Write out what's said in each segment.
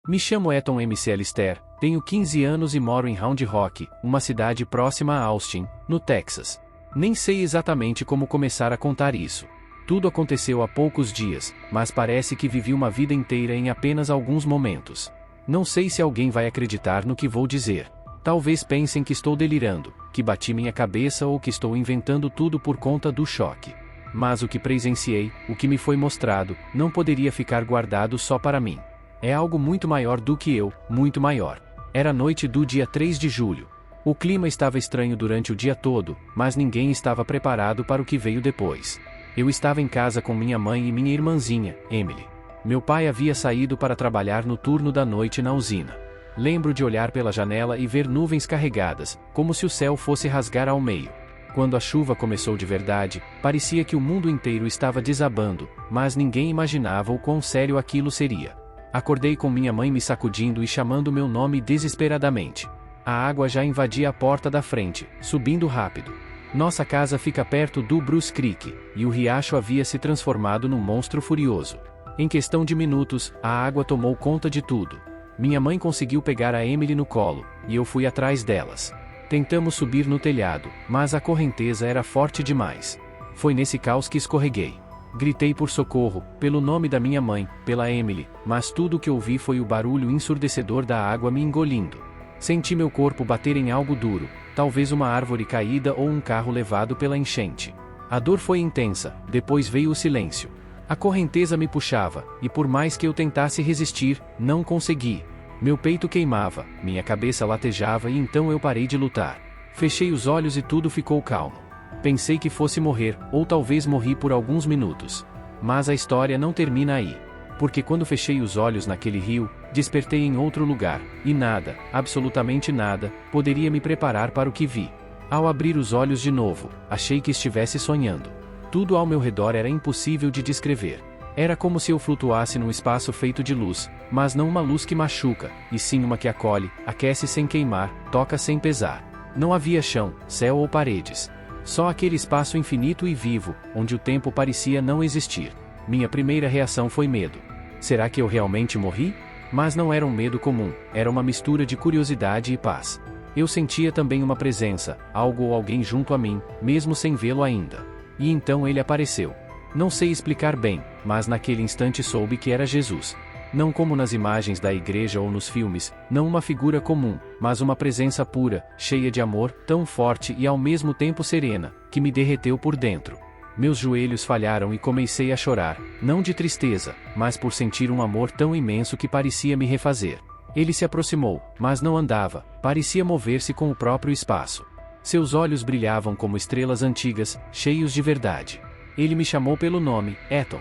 Me chamo Eton MC Alistair, tenho 15 anos e moro em Round Rock, uma cidade próxima a Austin, no Texas. Nem sei exatamente como começar a contar isso. Tudo aconteceu há poucos dias, mas parece que vivi uma vida inteira em apenas alguns momentos. Não sei se alguém vai acreditar no que vou dizer. Talvez pensem que estou delirando, que bati minha cabeça ou que estou inventando tudo por conta do choque. Mas o que presenciei, o que me foi mostrado, não poderia ficar guardado só para mim. É algo muito maior do que eu, muito maior. Era noite do dia 3 de julho. O clima estava estranho durante o dia todo, mas ninguém estava preparado para o que veio depois. Eu estava em casa com minha mãe e minha irmãzinha, Emily. Meu pai havia saído para trabalhar no turno da noite na usina. Lembro de olhar pela janela e ver nuvens carregadas, como se o céu fosse rasgar ao meio. Quando a chuva começou de verdade, parecia que o mundo inteiro estava desabando, mas ninguém imaginava o quão sério aquilo seria. Acordei com minha mãe me sacudindo e chamando meu nome desesperadamente. A água já invadia a porta da frente, subindo rápido. Nossa casa fica perto do Bruce Creek, e o riacho havia se transformado num monstro furioso. Em questão de minutos, a água tomou conta de tudo. Minha mãe conseguiu pegar a Emily no colo, e eu fui atrás delas. Tentamos subir no telhado, mas a correnteza era forte demais. Foi nesse caos que escorreguei. Gritei por socorro, pelo nome da minha mãe, pela Emily, mas tudo o que ouvi foi o barulho ensurdecedor da água me engolindo. Senti meu corpo bater em algo duro, talvez uma árvore caída ou um carro levado pela enchente. A dor foi intensa, depois veio o silêncio. A correnteza me puxava, e por mais que eu tentasse resistir, não consegui. Meu peito queimava, minha cabeça latejava e então eu parei de lutar. Fechei os olhos e tudo ficou calmo. Pensei que fosse morrer, ou talvez morri por alguns minutos. Mas a história não termina aí. Porque quando fechei os olhos naquele rio, despertei em outro lugar, e nada, absolutamente nada, poderia me preparar para o que vi. Ao abrir os olhos de novo, achei que estivesse sonhando. Tudo ao meu redor era impossível de descrever. Era como se eu flutuasse num espaço feito de luz, mas não uma luz que machuca, e sim uma que acolhe, aquece sem queimar, toca sem pesar. Não havia chão, céu ou paredes. Só aquele espaço infinito e vivo, onde o tempo parecia não existir. Minha primeira reação foi medo. Será que eu realmente morri? Mas não era um medo comum, era uma mistura de curiosidade e paz. Eu sentia também uma presença, algo ou alguém junto a mim, mesmo sem vê-lo ainda. E então ele apareceu. Não sei explicar bem, mas naquele instante soube que era Jesus. Não como nas imagens da igreja ou nos filmes, não uma figura comum, mas uma presença pura, cheia de amor, tão forte e ao mesmo tempo serena, que me derreteu por dentro. Meus joelhos falharam e comecei a chorar, não de tristeza, mas por sentir um amor tão imenso que parecia me refazer. Ele se aproximou, mas não andava, parecia mover-se com o próprio espaço. Seus olhos brilhavam como estrelas antigas, cheios de verdade. Ele me chamou pelo nome, Eton.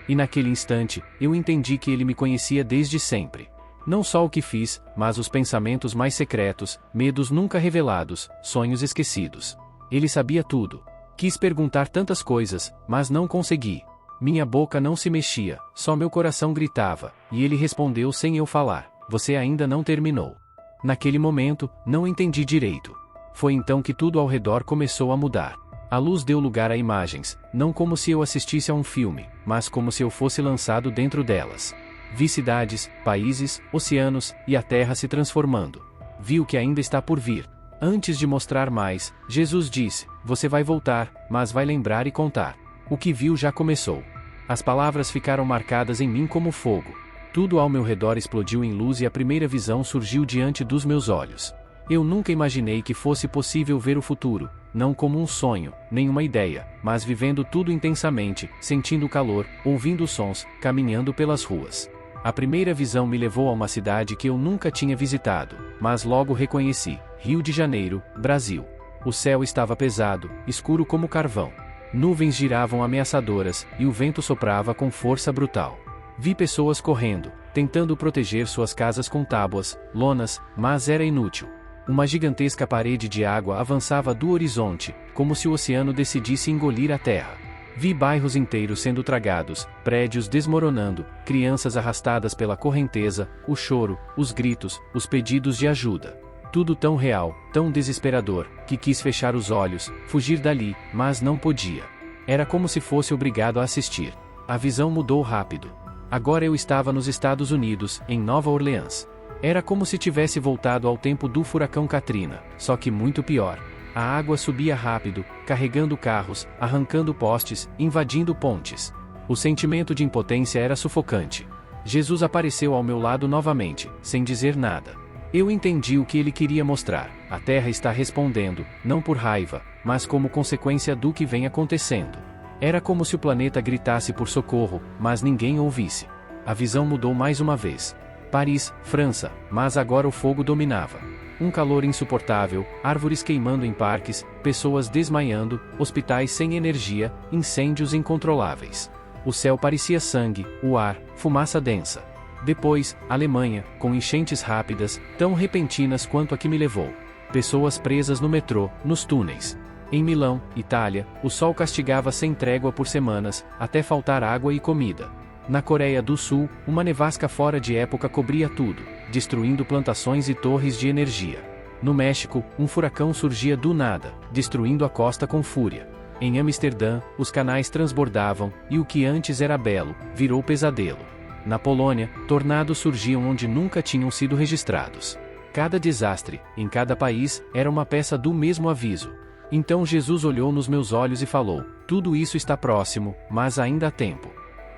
E naquele instante, eu entendi que ele me conhecia desde sempre. Não só o que fiz, mas os pensamentos mais secretos, medos nunca revelados, sonhos esquecidos. Ele sabia tudo. Quis perguntar tantas coisas, mas não consegui. Minha boca não se mexia, só meu coração gritava, e ele respondeu sem eu falar: "Você ainda não terminou." Naquele momento, não entendi direito. Foi então que tudo ao redor começou a mudar. A luz deu lugar a imagens, não como se eu assistisse a um filme, mas como se eu fosse lançado dentro delas. Vi cidades, países, oceanos, e a terra se transformando. Vi o que ainda está por vir. Antes de mostrar mais, Jesus disse: "Você vai voltar, mas vai lembrar e contar. O que viu já começou." As palavras ficaram marcadas em mim como fogo. Tudo ao meu redor explodiu em luz e a primeira visão surgiu diante dos meus olhos. Eu nunca imaginei que fosse possível ver o futuro, não como um sonho, nem uma ideia, mas vivendo tudo intensamente, sentindo o calor, ouvindo os sons, caminhando pelas ruas. A primeira visão me levou a uma cidade que eu nunca tinha visitado, mas logo reconheci: Rio de Janeiro, Brasil. O céu estava pesado, escuro como carvão. Nuvens giravam ameaçadoras, e o vento soprava com força brutal. Vi pessoas correndo, tentando proteger suas casas com tábuas, lonas, mas era inútil. Uma gigantesca parede de água avançava do horizonte, como se o oceano decidisse engolir a terra. Vi bairros inteiros sendo tragados, prédios desmoronando, crianças arrastadas pela correnteza, o choro, os gritos, os pedidos de ajuda. Tudo tão real, tão desesperador, que quis fechar os olhos, fugir dali, mas não podia. Era como se fosse obrigado a assistir. A visão mudou rápido. Agora eu estava nos Estados Unidos, em Nova Orleans. Era como se tivesse voltado ao tempo do furacão Katrina, só que muito pior. A água subia rápido, carregando carros, arrancando postes, invadindo pontes. O sentimento de impotência era sufocante. Jesus apareceu ao meu lado novamente, sem dizer nada. Eu entendi o que ele queria mostrar. A Terra está respondendo, não por raiva, mas como consequência do que vem acontecendo. Era como se o planeta gritasse por socorro, mas ninguém ouvisse. A visão mudou mais uma vez. Paris, França, mas agora o fogo dominava. Um calor insuportável, árvores queimando em parques, pessoas desmaiando, hospitais sem energia, incêndios incontroláveis. O céu parecia sangue, o ar, fumaça densa. Depois, Alemanha, com enchentes rápidas, tão repentinas quanto a que me levou. Pessoas presas no metrô, nos túneis. Em Milão, Itália, o sol castigava sem trégua por semanas, até faltar água e comida. Na Coreia do Sul, uma nevasca fora de época cobria tudo, destruindo plantações e torres de energia. No México, um furacão surgia do nada, destruindo a costa com fúria. Em Amsterdã, os canais transbordavam, e o que antes era belo, virou pesadelo. Na Polônia, tornados surgiam onde nunca tinham sido registrados. Cada desastre, em cada país, era uma peça do mesmo aviso. Então Jesus olhou nos meus olhos e falou: tudo isso está próximo, mas ainda há tempo.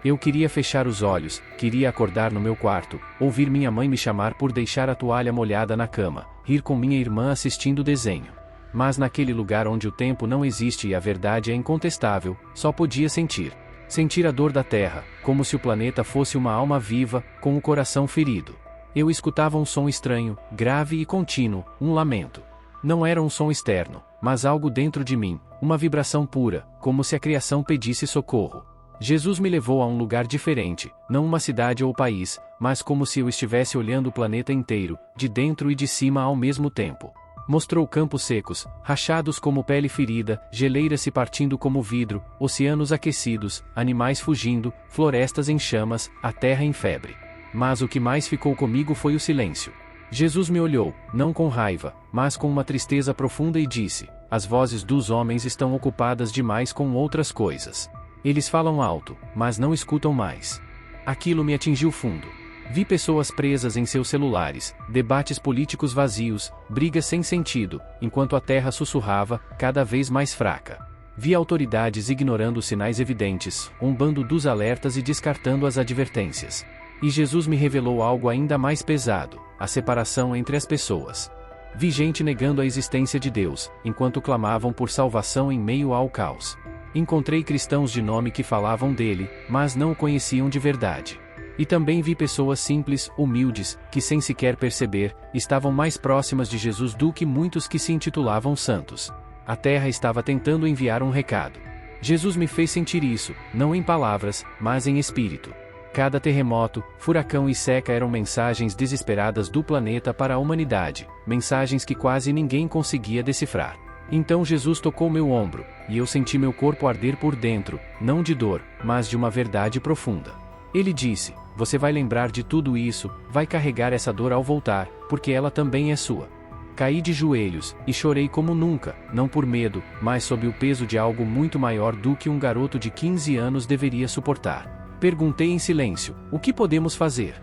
Eu queria fechar os olhos, queria acordar no meu quarto, ouvir minha mãe me chamar por deixar a toalha molhada na cama, rir com minha irmã assistindo desenho. Mas naquele lugar onde o tempo não existe e a verdade é incontestável, só podia sentir. Sentir a dor da terra, como se o planeta fosse uma alma viva, com o coração ferido. Eu escutava um som estranho, grave e contínuo, um lamento. Não era um som externo, mas algo dentro de mim, uma vibração pura, como se a criação pedisse socorro. Jesus me levou a um lugar diferente, não uma cidade ou país, mas como se eu estivesse olhando o planeta inteiro, de dentro e de cima ao mesmo tempo. Mostrou campos secos, rachados como pele ferida, geleiras se partindo como vidro, oceanos aquecidos, animais fugindo, florestas em chamas, a terra em febre. Mas o que mais ficou comigo foi o silêncio. Jesus me olhou, não com raiva, mas com uma tristeza profunda e disse: as vozes dos homens estão ocupadas demais com outras coisas. Eles falam alto, mas não escutam mais. Aquilo me atingiu fundo. Vi pessoas presas em seus celulares, debates políticos vazios, brigas sem sentido, enquanto a terra sussurrava, cada vez mais fraca. Vi autoridades ignorando sinais evidentes, zombando dos alertas e descartando as advertências. E Jesus me revelou algo ainda mais pesado: a separação entre as pessoas. Vi gente negando a existência de Deus, enquanto clamavam por salvação em meio ao caos. Encontrei cristãos de nome que falavam dele, mas não o conheciam de verdade. E também vi pessoas simples, humildes, que sem sequer perceber, estavam mais próximas de Jesus do que muitos que se intitulavam santos. A terra estava tentando enviar um recado. Jesus me fez sentir isso, não em palavras, mas em espírito. Cada terremoto, furacão e seca eram mensagens desesperadas do planeta para a humanidade, mensagens que quase ninguém conseguia decifrar. Então Jesus tocou meu ombro, e eu senti meu corpo arder por dentro, não de dor, mas de uma verdade profunda. Ele disse: você vai lembrar de tudo isso, vai carregar essa dor ao voltar, porque ela também é sua. Caí de joelhos, e chorei como nunca, não por medo, mas sob o peso de algo muito maior do que um garoto de 15 anos deveria suportar. Perguntei em silêncio: o que podemos fazer?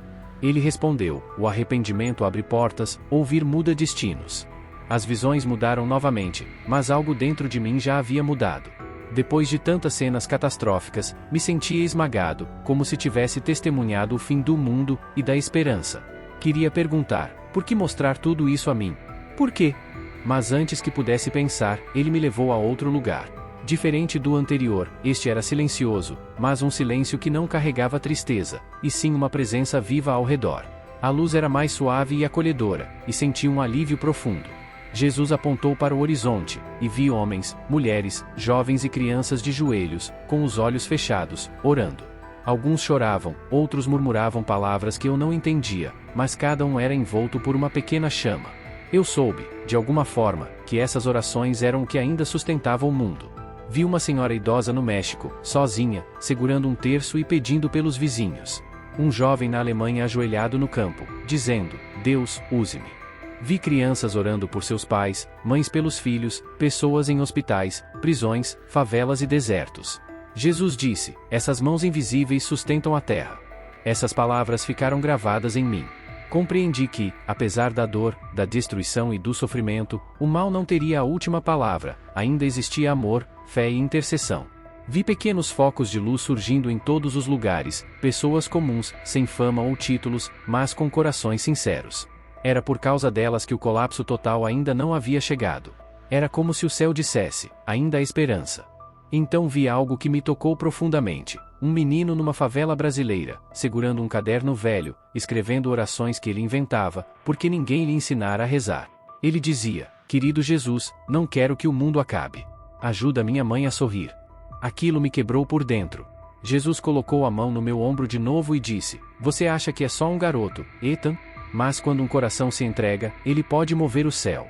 Ele respondeu: o arrependimento abre portas, ouvir muda destinos. As visões mudaram novamente, mas algo dentro de mim já havia mudado. Depois de tantas cenas catastróficas, me sentia esmagado, como se tivesse testemunhado o fim do mundo e da esperança. Queria perguntar: por que mostrar tudo isso a mim? Por quê? Mas antes que pudesse pensar, ele me levou a outro lugar. Diferente do anterior, este era silencioso, mas um silêncio que não carregava tristeza, e sim uma presença viva ao redor. A luz era mais suave e acolhedora, e senti um alívio profundo. Jesus apontou para o horizonte, e vi homens, mulheres, jovens e crianças de joelhos, com os olhos fechados, orando. Alguns choravam, outros murmuravam palavras que eu não entendia, mas cada um era envolto por uma pequena chama. Eu soube, de alguma forma, que essas orações eram o que ainda sustentava o mundo. Vi uma senhora idosa no México, sozinha, segurando um terço e pedindo pelos vizinhos. Um jovem na Alemanha ajoelhado no campo, dizendo: Deus, use-me. Vi crianças orando por seus pais, mães pelos filhos, pessoas em hospitais, prisões, favelas e desertos. Jesus disse: essas mãos invisíveis sustentam a terra. Essas palavras ficaram gravadas em mim. Compreendi que, apesar da dor, da destruição e do sofrimento, o mal não teria a última palavra, ainda existia amor, fé e intercessão. Vi pequenos focos de luz surgindo em todos os lugares, pessoas comuns, sem fama ou títulos, mas com corações sinceros. Era por causa delas que o colapso total ainda não havia chegado. Era como se o céu dissesse, ainda há esperança. Então vi algo que me tocou profundamente. Um menino numa favela brasileira, segurando um caderno velho, escrevendo orações que ele inventava, porque ninguém lhe ensinara a rezar. Ele dizia: querido Jesus, não quero que o mundo acabe. Ajuda minha mãe a sorrir. Aquilo me quebrou por dentro. Jesus colocou a mão no meu ombro de novo e disse: você acha que é só um garoto, Ethan? Mas quando um coração se entrega, ele pode mover o céu.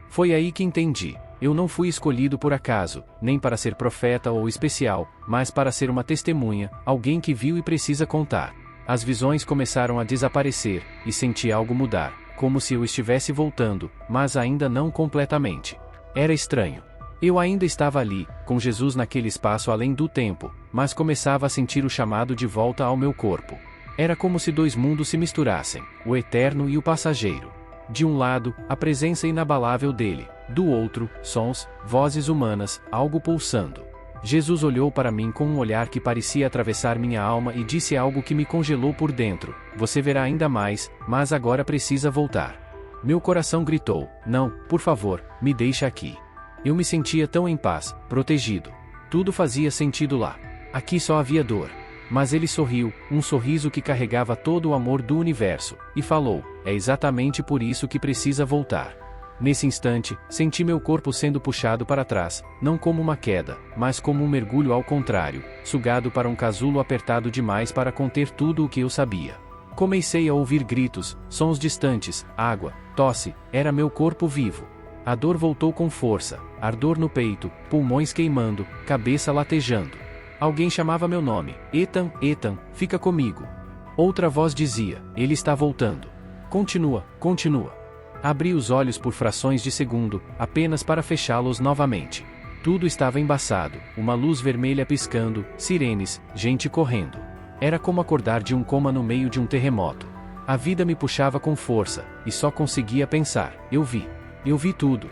Foi aí que entendi. Eu não fui escolhido por acaso, nem para ser profeta ou especial, mas para ser uma testemunha, alguém que viu e precisa contar. As visões começaram a desaparecer, e senti algo mudar, como se eu estivesse voltando, mas ainda não completamente. Era estranho. Eu ainda estava ali, com Jesus naquele espaço além do tempo, mas começava a sentir o chamado de volta ao meu corpo. Era como se dois mundos se misturassem, o eterno e o passageiro. De um lado, a presença inabalável dele. Do outro, sons, vozes humanas, algo pulsando. Jesus olhou para mim com um olhar que parecia atravessar minha alma e disse algo que me congelou por dentro: você verá ainda mais, mas agora precisa voltar. Meu coração gritou: não, por favor, me deixa aqui. Eu me sentia tão em paz, protegido. Tudo fazia sentido lá. Aqui só havia dor. Mas ele sorriu, um sorriso que carregava todo o amor do universo, e falou: é exatamente por isso que precisa voltar. Nesse instante, senti meu corpo sendo puxado para trás, não como uma queda, mas como um mergulho ao contrário, sugado para um casulo apertado demais para conter tudo o que eu sabia. Comecei a ouvir gritos, sons distantes, água, tosse, era meu corpo vivo. A dor voltou com força, ardor no peito, pulmões queimando, cabeça latejando. Alguém chamava meu nome: Ethan, Ethan, fica comigo. Outra voz dizia: ele está voltando. Continua, continua. Abri os olhos por frações de segundo, apenas para fechá-los novamente. Tudo estava embaçado, uma luz vermelha piscando, sirenes, gente correndo. Era como acordar de um coma no meio de um terremoto. A vida me puxava com força, e só conseguia pensar: eu vi tudo.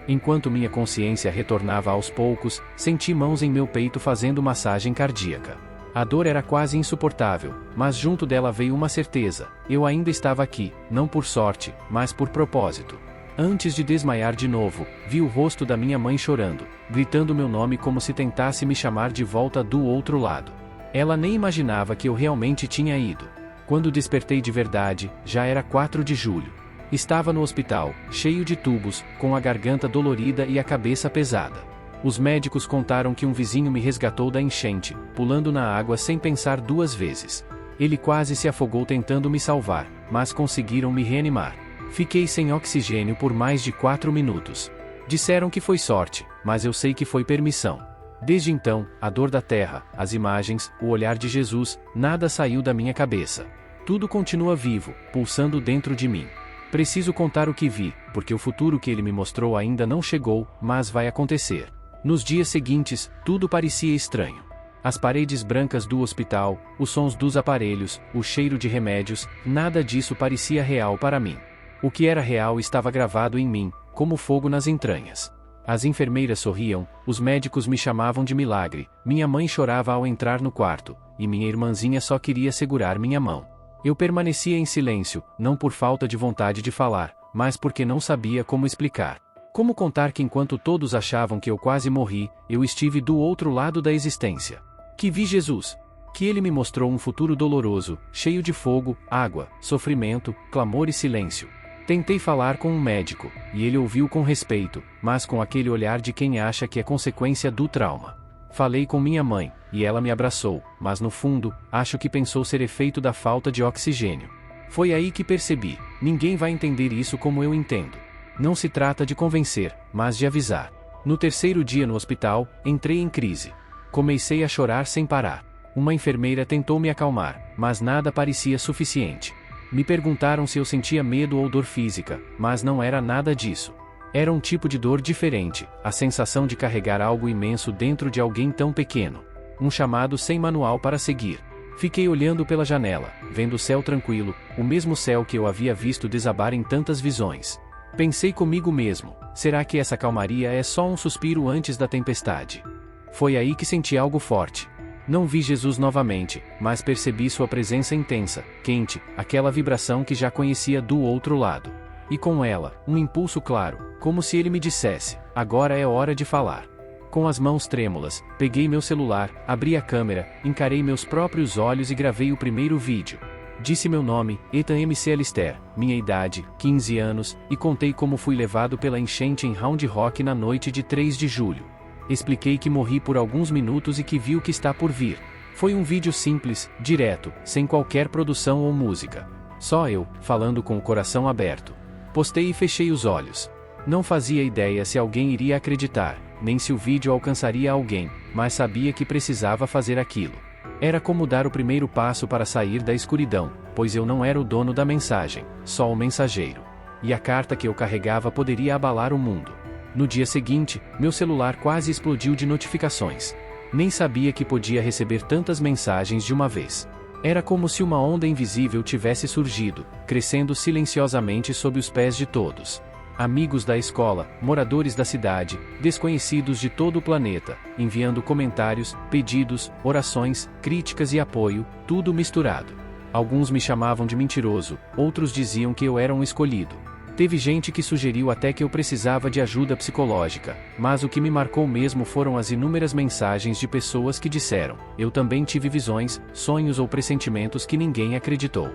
Enquanto minha consciência retornava aos poucos, senti mãos em meu peito fazendo massagem cardíaca. A dor era quase insuportável, mas junto dela veio uma certeza: eu ainda estava aqui, não por sorte, mas por propósito. Antes de desmaiar de novo, vi o rosto da minha mãe chorando, gritando meu nome como se tentasse me chamar de volta do outro lado. Ela nem imaginava que eu realmente tinha ido. Quando despertei de verdade, já era 4 de julho. Estava no hospital, cheio de tubos, com a garganta dolorida e a cabeça pesada. Os médicos contaram que um vizinho me resgatou da enchente, pulando na água sem pensar 2 vezes. Ele quase se afogou tentando me salvar, mas conseguiram me reanimar. Fiquei sem oxigênio por mais de 4 minutos. Disseram que foi sorte, mas eu sei que foi permissão. Desde então, a dor da terra, as imagens, o olhar de Jesus, nada saiu da minha cabeça. Tudo continua vivo, pulsando dentro de mim. Preciso contar o que vi, porque o futuro que ele me mostrou ainda não chegou, mas vai acontecer. Nos dias seguintes, tudo parecia estranho. As paredes brancas do hospital, os sons dos aparelhos, o cheiro de remédios, nada disso parecia real para mim. O que era real estava gravado em mim, como fogo nas entranhas. As enfermeiras sorriam, os médicos me chamavam de milagre, minha mãe chorava ao entrar no quarto, e minha irmãzinha só queria segurar minha mão. Eu permanecia em silêncio, não por falta de vontade de falar, mas porque não sabia como explicar. Como contar que enquanto todos achavam que eu quase morri, eu estive do outro lado da existência. Que vi Jesus. Que ele me mostrou um futuro doloroso, cheio de fogo, água, sofrimento, clamor e silêncio. Tentei falar com um médico, e ele ouviu com respeito, mas com aquele olhar de quem acha que é consequência do trauma. Falei com minha mãe, e ela me abraçou, mas no fundo, acho que pensou ser efeito da falta de oxigênio. Foi aí que percebi: ninguém vai entender isso como eu entendo. Não se trata de convencer, mas de avisar. No 3º dia no hospital, entrei em crise. Comecei a chorar sem parar. Uma enfermeira tentou me acalmar, mas nada parecia suficiente. Me perguntaram se eu sentia medo ou dor física, mas não era nada disso. Era um tipo de dor diferente, a sensação de carregar algo imenso dentro de alguém tão pequeno. Um chamado sem manual para seguir. Fiquei olhando pela janela, vendo o céu tranquilo, o mesmo céu que eu havia visto desabar em tantas visões. Pensei comigo mesmo, será que essa calmaria é só um suspiro antes da tempestade? Foi aí que senti algo forte. Não vi Jesus novamente, mas percebi sua presença intensa, quente, aquela vibração que já conhecia do outro lado. E com ela, um impulso claro, como se ele me dissesse, agora é hora de falar. Com as mãos trêmulas, peguei meu celular, abri a câmera, encarei meus próprios olhos e gravei o primeiro vídeo. Disse meu nome, Ethan MC Alistair, minha idade, 15 anos, e contei como fui levado pela enchente em Round Rock na noite de 3 de julho. Expliquei que morri por alguns minutos e que vi o que está por vir. Foi um vídeo simples, direto, sem qualquer produção ou música. Só eu, falando com o coração aberto. Postei e fechei os olhos. Não fazia ideia se alguém iria acreditar, nem se o vídeo alcançaria alguém, mas sabia que precisava fazer aquilo. Era como dar o primeiro passo para sair da escuridão, pois eu não era o dono da mensagem, só o mensageiro. E a carta que eu carregava poderia abalar o mundo. No dia seguinte, meu celular quase explodiu de notificações. Nem sabia que podia receber tantas mensagens de uma vez. Era como se uma onda invisível tivesse surgido, crescendo silenciosamente sob os pés de todos. Amigos da escola, moradores da cidade, desconhecidos de todo o planeta, enviando comentários, pedidos, orações, críticas e apoio, tudo misturado. Alguns me chamavam de mentiroso, outros diziam que eu era um escolhido. Teve gente que sugeriu até que eu precisava de ajuda psicológica, mas o que me marcou mesmo foram as inúmeras mensagens de pessoas que disseram: eu também tive visões, sonhos ou pressentimentos que ninguém acreditou.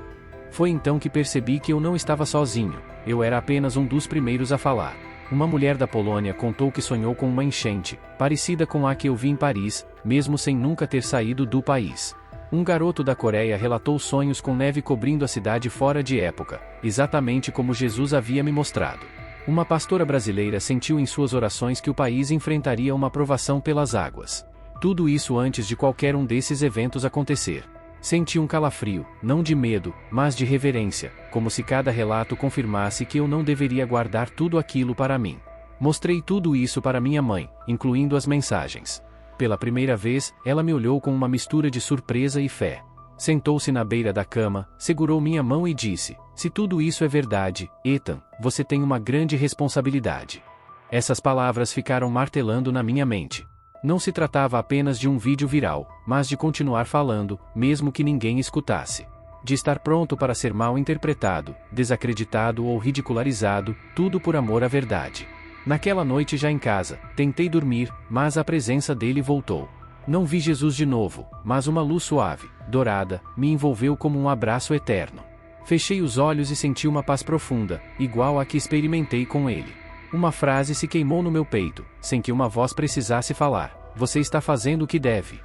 Foi então que percebi que eu não estava sozinho, eu era apenas um dos primeiros a falar. Uma mulher da Polônia contou que sonhou com uma enchente, parecida com a que eu vi em Paris, mesmo sem nunca ter saído do país. Um garoto da Coreia relatou sonhos com neve cobrindo a cidade fora de época, exatamente como Jesus havia me mostrado. Uma pastora brasileira sentiu em suas orações que o país enfrentaria uma provação pelas águas. Tudo isso antes de qualquer um desses eventos acontecer. Senti um calafrio, não de medo, mas de reverência, como se cada relato confirmasse que eu não deveria guardar tudo aquilo para mim. Mostrei tudo isso para minha mãe, incluindo as mensagens. Pela primeira vez, ela me olhou com uma mistura de surpresa e fé. Sentou-se na beira da cama, segurou minha mão e disse: se tudo isso é verdade, Ethan, você tem uma grande responsabilidade. Essas palavras ficaram martelando na minha mente. Não se tratava apenas de um vídeo viral, mas de continuar falando, mesmo que ninguém escutasse. De estar pronto para ser mal interpretado, desacreditado ou ridicularizado, tudo por amor à verdade. Naquela noite já em casa, tentei dormir, mas a presença dele voltou. Não vi Jesus de novo, mas uma luz suave, dourada, me envolveu como um abraço eterno. Fechei os olhos e senti uma paz profunda, igual a que experimentei com ele. Uma frase se queimou no meu peito, sem que uma voz precisasse falar: você está fazendo o que deve.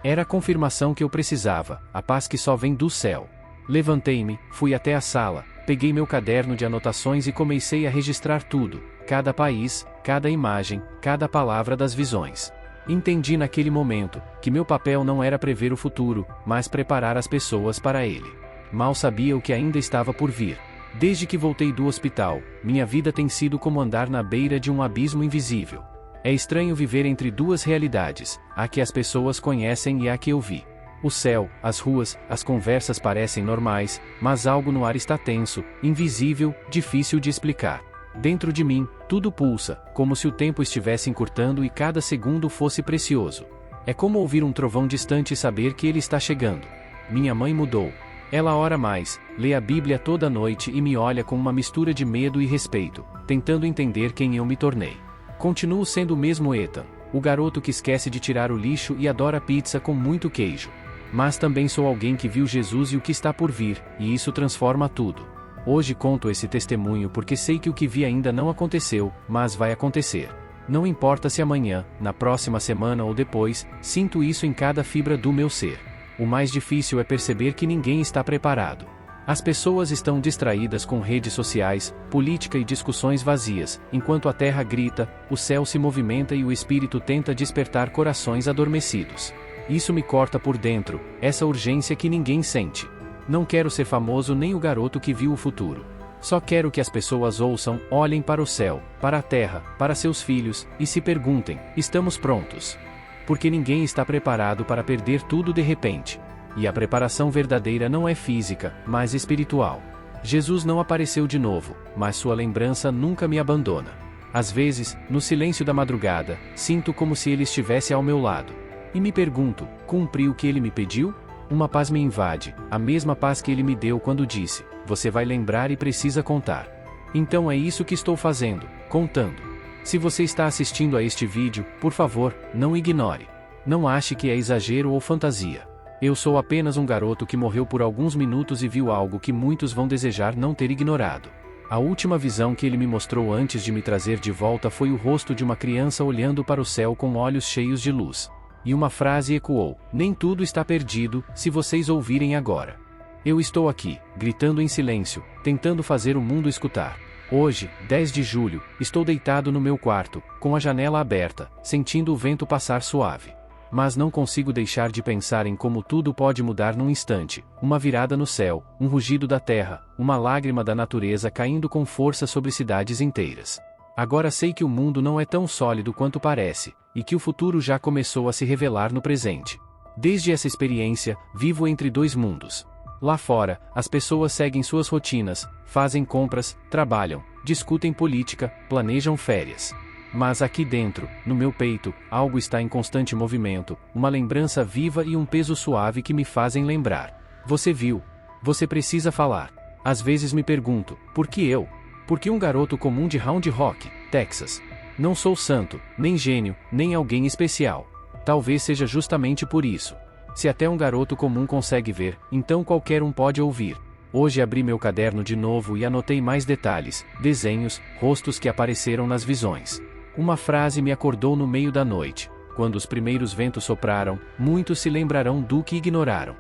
Era a confirmação que eu precisava, a paz que só vem do céu. Levantei-me, fui até a sala, peguei meu caderno de anotações e comecei a registrar tudo, cada país, cada imagem, cada palavra das visões. Entendi naquele momento, que meu papel não era prever o futuro, mas preparar as pessoas para ele. Mal sabia o que ainda estava por vir. Desde que voltei do hospital, minha vida tem sido como andar na beira de um abismo invisível. É estranho viver entre duas realidades, a que as pessoas conhecem e a que eu vi. O céu, as ruas, as conversas parecem normais, mas algo no ar está tenso, invisível, difícil de explicar. Dentro de mim, tudo pulsa, como se o tempo estivesse encurtando e cada segundo fosse precioso. É como ouvir um trovão distante e saber que ele está chegando. Minha mãe mudou. Ela ora mais, lê a Bíblia toda noite e me olha com uma mistura de medo e respeito, tentando entender quem eu me tornei. Continuo sendo o mesmo Ethan, o garoto que esquece de tirar o lixo e adora pizza com muito queijo. Mas também sou alguém que viu Jesus e o que está por vir, e isso transforma tudo. Hoje conto esse testemunho porque sei que o que vi ainda não aconteceu, mas vai acontecer. Não importa se amanhã, na próxima semana ou depois, sinto isso em cada fibra do meu ser. O mais difícil é perceber que ninguém está preparado. As pessoas estão distraídas com redes sociais, política e discussões vazias, enquanto a terra grita, o céu se movimenta e o espírito tenta despertar corações adormecidos. Isso me corta por dentro, essa urgência que ninguém sente. Não quero ser famoso nem o garoto que viu o futuro. Só quero que as pessoas ouçam, olhem para o céu, para a terra, para seus filhos, e se perguntem: estamos prontos? Porque ninguém está preparado para perder tudo de repente. E a preparação verdadeira não é física, mas espiritual. Jesus não apareceu de novo, mas sua lembrança nunca me abandona. Às vezes, no silêncio da madrugada, sinto como se ele estivesse ao meu lado. E me pergunto, cumpri o que ele me pediu? Uma paz me invade, a mesma paz que ele me deu quando disse, você vai lembrar e precisa contar. Então é isso que estou fazendo, contando. Se você está assistindo a este vídeo, por favor, não ignore. Não ache que é exagero ou fantasia. Eu sou apenas um garoto que morreu por alguns minutos e viu algo que muitos vão desejar não ter ignorado. A última visão que ele me mostrou antes de me trazer de volta foi o rosto de uma criança olhando para o céu com olhos cheios de luz. E uma frase ecoou: nem tudo está perdido, se vocês ouvirem agora. Eu estou aqui, gritando em silêncio, tentando fazer o mundo escutar. Hoje, 10 de julho, estou deitado no meu quarto, com a janela aberta, sentindo o vento passar suave. Mas não consigo deixar de pensar em como tudo pode mudar num instante, uma virada no céu, um rugido da terra, uma lágrima da natureza caindo com força sobre cidades inteiras. Agora sei que o mundo não é tão sólido quanto parece, e que o futuro já começou a se revelar no presente. Desde essa experiência, vivo entre dois mundos. Lá fora, as pessoas seguem suas rotinas, fazem compras, trabalham, discutem política, planejam férias. Mas aqui dentro, no meu peito, algo está em constante movimento, uma lembrança viva e um peso suave que me fazem lembrar. Você viu? Você precisa falar. Às vezes me pergunto, por que eu? Por que um garoto comum de Round Rock, Texas? Não sou santo, nem gênio, nem alguém especial. Talvez seja justamente por isso. Se até um garoto comum consegue ver, então qualquer um pode ouvir. Hoje abri meu caderno de novo e anotei mais detalhes, desenhos, rostos que apareceram nas visões. Uma frase me acordou no meio da noite. Quando os primeiros ventos sopraram, muitos se lembrarão do que ignoraram.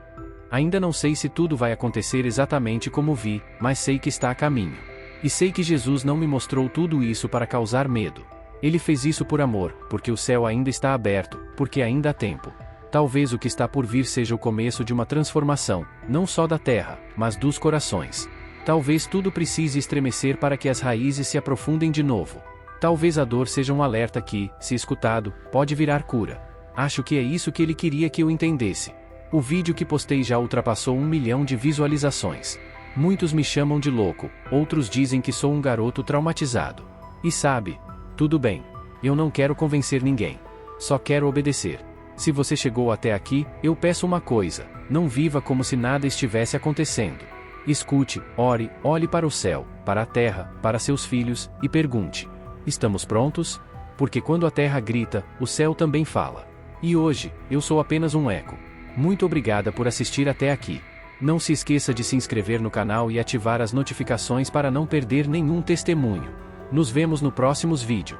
Ainda não sei se tudo vai acontecer exatamente como vi, mas sei que está a caminho. E sei que Jesus não me mostrou tudo isso para causar medo. Ele fez isso por amor, porque o céu ainda está aberto, porque ainda há tempo. Talvez o que está por vir seja o começo de uma transformação, não só da terra, mas dos corações. Talvez tudo precise estremecer para que as raízes se aprofundem de novo. Talvez a dor seja um alerta que, se escutado, pode virar cura. Acho que é isso que ele queria que eu entendesse. O vídeo que postei já ultrapassou 1 milhão de visualizações. Muitos me chamam de louco, outros dizem que sou um garoto traumatizado. E sabe, tudo bem. Eu não quero convencer ninguém. Só quero obedecer. Se você chegou até aqui, eu peço uma coisa: não viva como se nada estivesse acontecendo. Escute, ore, olhe para o céu, para a terra, para seus filhos, e pergunte: estamos prontos? Porque quando a terra grita, o céu também fala. E hoje, eu sou apenas um eco. Muito obrigada por assistir até aqui. Não se esqueça de se inscrever no canal e ativar as notificações para não perder nenhum testemunho. Nos vemos no próximo vídeo.